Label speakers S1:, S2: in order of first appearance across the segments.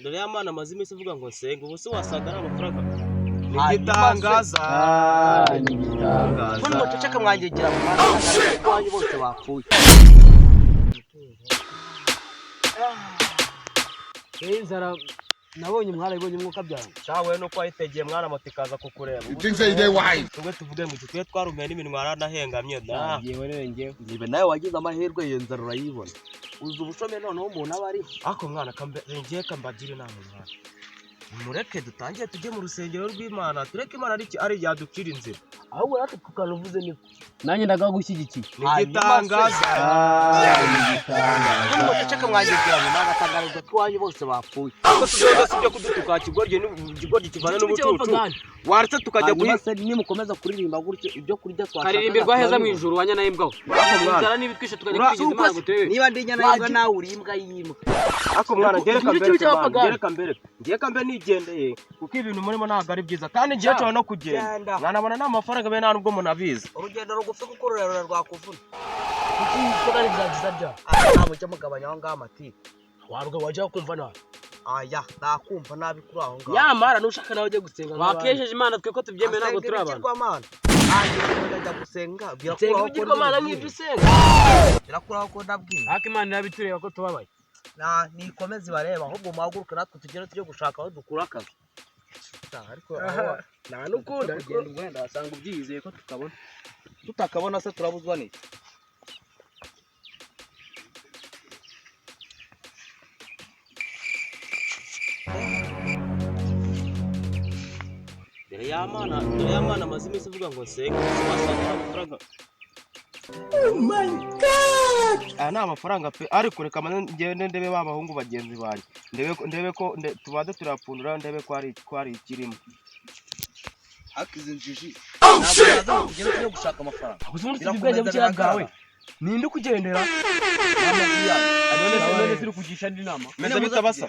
S1: dore ya mana amaze iminsi avuga ngo nsenga ubu se wasanga ari amafaranga n'igitangaza
S2: mbona umuceceka mwangegera mu mwana wanyu bose bapfuye
S3: inzara nabonye mwarayibonye mwuka byanyu
S1: cyawe nuko wayitegeye mwana moto ikaza kukureba tubwe tuvuge ngo twe twarumiye n'iminwa yaranahengamye da
S2: nibe nawe wagize amahirwe iyo nzara urayibona uzi ubushome noneho umuntu aba ariho
S1: ako mwana ngiye kambagira inama mwana mureke dutangiye tujye mu rusengero rw'Imana tureke Imana ari yadukira inzira
S2: ahubwo natwe tukanuvuze niko
S3: nanjye ndagagushyigikiye
S1: n'igitangaza
S2: mbona umuceceka mwangegera mu mwana atangarizwa ko wanyu bose bapfuye
S1: ako tuzoga sibyo kudutuka ikigoryi kivana n'ubucucu waretse tukajya
S2: guhise nimukomeza kuririmba gutyo ibyo kurya twashaka
S3: karirimbirwa heza mu ijuru wanya nayo imbwa inzara n'ibitwishe tukajya kwigiza Imana gutewe
S2: niba ndi nyana yimbwa nawe uri imbwa y'imbwa
S1: ako mwana gereka mbere nigendeye kuko ibintu murimo ntabwo ari byiza kandi ngiye cyo no kugenda mwanabona n'amafaranga be nta nubwo munabizi
S2: urugendo rugufi kuko rurerure rwakuvuna
S3: kuko ari byagiza bya
S2: ntabwo cyo mugabanya aho ngaho amati
S3: warwo wajya kumva nabi
S2: aya nakumva nabi kuri aho ngaho
S3: yamara nushaka nawe ujye gusenga wakesheje Imana twe ko tubyemera ntabwo turi abantu
S2: ajya gusenga
S3: birakuraho ko Imana nk'ibyo usenga
S2: birakuraho ko ndabwira
S3: ariko Imana irabitureba ko tubabaye
S2: nikomeze bareba ahubwo muhaguruke natwe tugere tujye gushaka aho dukura akazi ariko
S3: nta n'ukunda kugenda wenda wasanga ubyizeye ko tukabona
S2: tutakabona se turabuzwa n'iki
S1: dore ya mana amaze iminsi avuga ngo nsenga ubu se wasanga ari amafaranga oh my god ni amafaranga pe ariko reka ngende ndebe b'abahungu bagenzi banjye ndebe ko tubanze turapfundura ndebe ko ari ikirimo
S2: hakize injiji ntabwo naza kugenda tujye gushaka amafaranga
S3: gusa umuntu ubwenge bukeya bwawe ninde kugendera none turi kugisha n'inama
S1: meze bitabasa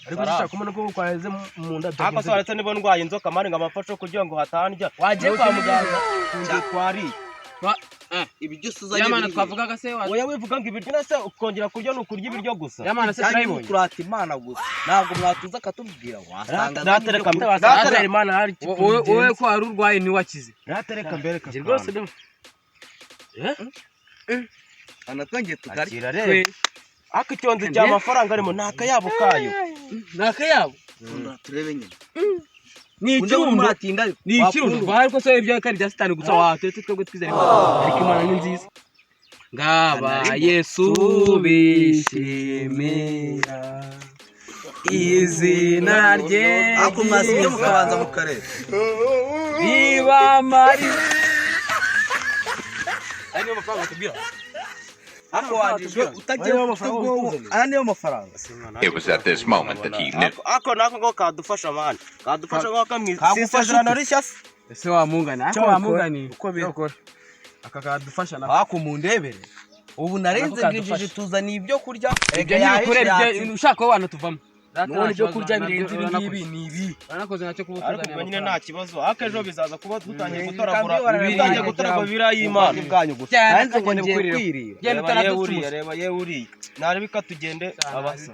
S3: ariko ushaka kumena ko kwaheze mu nda
S1: ako saretse nibo ndwaye inzoka mari ngo amafasho kugira ngo hatandya
S3: wagiye kwa muganga
S1: kunje twari
S2: ibiryo suzanye
S3: yamana twavugaga se
S1: oya wivuga ngo ibiryo nase ukongera kurya no kurya ibiryo gusa
S3: yamana se turayibonye
S2: turata Imana gusa ntabwo mwatuza katubwira wasanga
S3: natereka Imana hari wowe ko ari urwaye ni wakize
S1: natereka mbere ka
S3: rwose do
S2: anatwangiye tukari
S1: ako icyonzi cy'amafaranga arimo nakayabo kayo
S3: nakayabo
S2: turebe nyine
S3: ni ikirundo ariko so ibyo kandi bya satani gusa watete twebwe twizere ariko Imana ni nziza ngaba Yesu bishimira izina rye
S2: ako mwasinye mukabanza mu karere
S3: biba mari ari amafaranga tubwira
S2: ako wandijwe utagiye aya niyo mafaranga.
S4: It was at this moment that he knew.
S1: Ako nako ngo kadufasha man kadufasha ngo kamwisezerano rishya
S3: ese wamungana ako wamungani uko bikora aka kadufasha na
S2: ako mundebere ubu narenze ngijije tuzani ibyo kurya
S3: ega yahe ushaka abantu tuvamo none ibyo kurya birenze ibi nibi banakoze nacyo kubutuzanya
S1: ariko nyine nta kibazo akejo bizaza kuba dutangiye gutoragura birayimana
S2: bwanyu gusa
S3: hanze ngo ngiye kwirira
S1: reba ye uri naribika tugende abasa